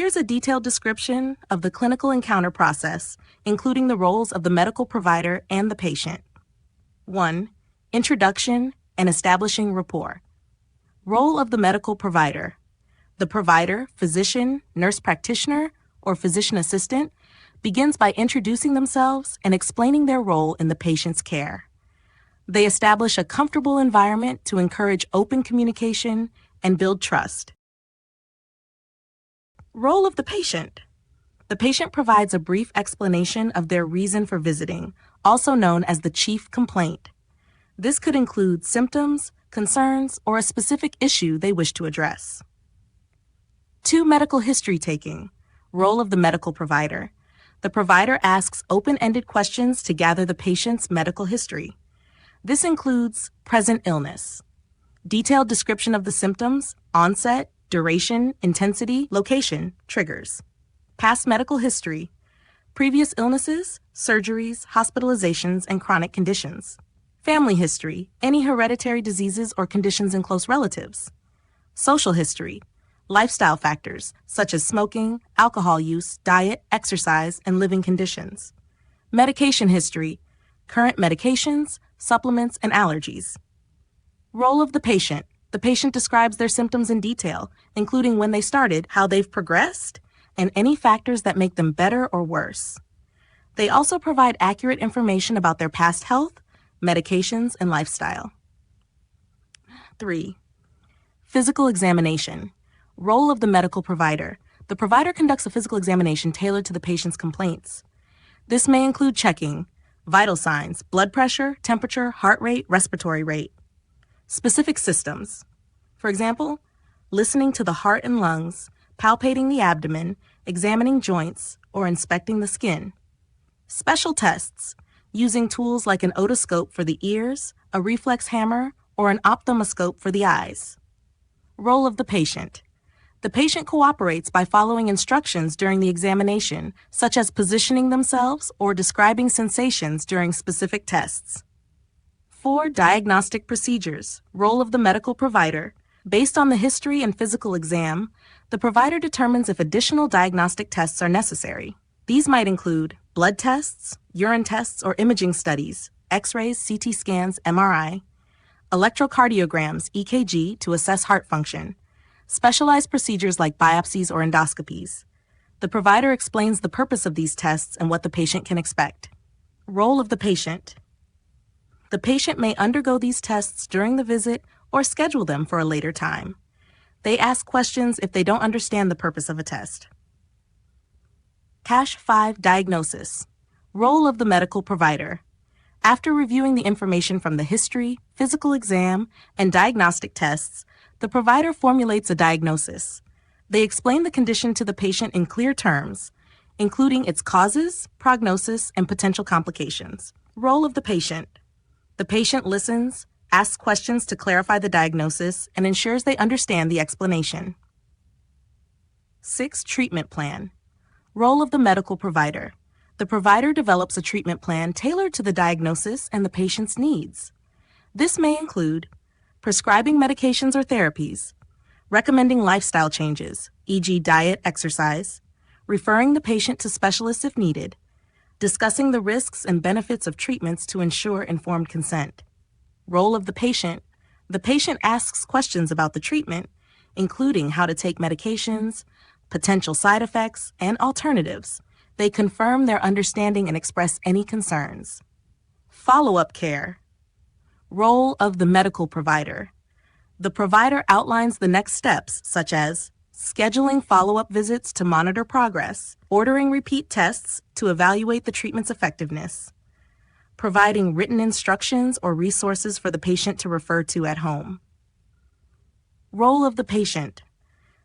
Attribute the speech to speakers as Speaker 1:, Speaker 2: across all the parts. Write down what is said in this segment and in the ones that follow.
Speaker 1: Here's a detailed description of the clinical encounter process, including the roles of the medical provider and the patient. 1. Introduction and establishing rapport. Role of the medical provider. The provider, physician, nurse practitioner, or physician assistant begins by introducing themselves and explaining their role in the patient's care. They establish a comfortable environment to encourage open communication and build trust. Role of the patient. The patient provides a brief explanation of their reason for visiting, also known as the chief complaint. This could include symptoms, concerns, or a specific issue they wish to address. 2. Medical history taking. Role of the medical provider. The provider asks open-ended questions to gather the patient's medical history. This includes present illness, detailed description of the symptoms, onset, duration, intensity, location, triggers. Past medical history, previous illnesses, surgeries, hospitalizations, and chronic conditions. Family history, any hereditary diseases or conditions in close relatives. Social history, lifestyle factors such as smoking, alcohol use, diet, exercise, and living conditions. Medication history, current medications, supplements, and allergies. Role of the patient. The patient describes their symptoms in detail, including when they started, how they've progressed, and any factors that make them better or worse. They also provide accurate information about their past health, medications, and lifestyle. 3. Physical examination. Role of the medical provider. The provider conducts a physical examination tailored to the patient's complaints. This may include checking vital signs, blood pressure, temperature, heart rate, respiratory rate. Specific systems. For example, listening to the heart and lungs, palpating the abdomen, examining joints, or inspecting the skin. Special tests, using tools like an otoscope for the ears, a reflex hammer, or an ophthalmoscope for the eyes. Role of the patient. The patient cooperates by following instructions during the examination, such as positioning themselves or describing sensations during specific tests. 4. Diagnostic procedures. Role of the medical provider. Based on the history and physical exam, the provider determines if additional diagnostic tests are necessary. These might include blood tests, urine tests or imaging studies, X-rays, CT scans, MRI, electrocardiograms, EKG, to assess heart function, specialized procedures like biopsies or endoscopies. The provider explains the purpose of these tests and what the patient can expect. Role of the patient. The patient may undergo these tests during the visit or schedule them for a later time. They ask questions if they don't understand the purpose of a test. Cash 5 Diagnosis. Role of the medical provider. After reviewing the information from the history, physical exam, and diagnostic tests, the provider formulates a diagnosis. They explain the condition to the patient in clear terms, including its causes, prognosis, and potential complications. Role of the patient. The patient listens, asks questions to clarify the diagnosis, and ensures they understand the explanation. 6. Treatment plan. Role of the medical provider. The provider develops a treatment plan tailored to the diagnosis and the patient's needs. This may include prescribing medications or therapies, recommending lifestyle changes, e.g. diet, exercise, referring the patient to specialists if needed, discussing the risks and benefits of treatments to ensure informed consent. Role of the patient. The patient asks questions about the treatment, including how to take medications, potential side effects, and alternatives. They confirm their understanding and express any concerns. Follow-up care. Role of the medical provider. The provider outlines the next steps, such as scheduling follow-up visits to monitor progress, ordering repeat tests to evaluate the treatment's effectiveness, providing written instructions or resources for the patient to refer to at home. Role of the patient.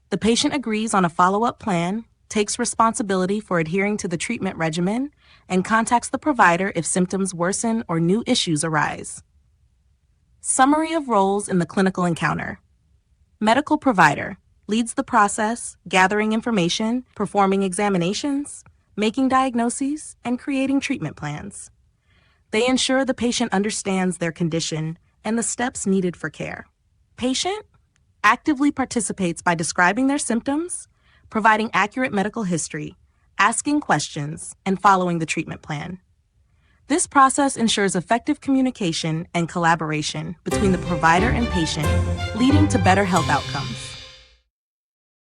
Speaker 1: The patient agrees on a follow-up plan, takes responsibility for adhering to the treatment regimen, and contacts the provider if symptoms worsen or new issues arise. Summary of roles in the clinical encounter. Medical provider leads the process, gathering information, performing examinations, making diagnoses, and creating treatment plans. They ensure the patient understands their condition and the steps needed for care. Patient actively participates by describing their symptoms, providing accurate medical history, asking questions, and following the treatment plan. This process ensures effective communication and collaboration between the provider and patient, leading to better health outcomes.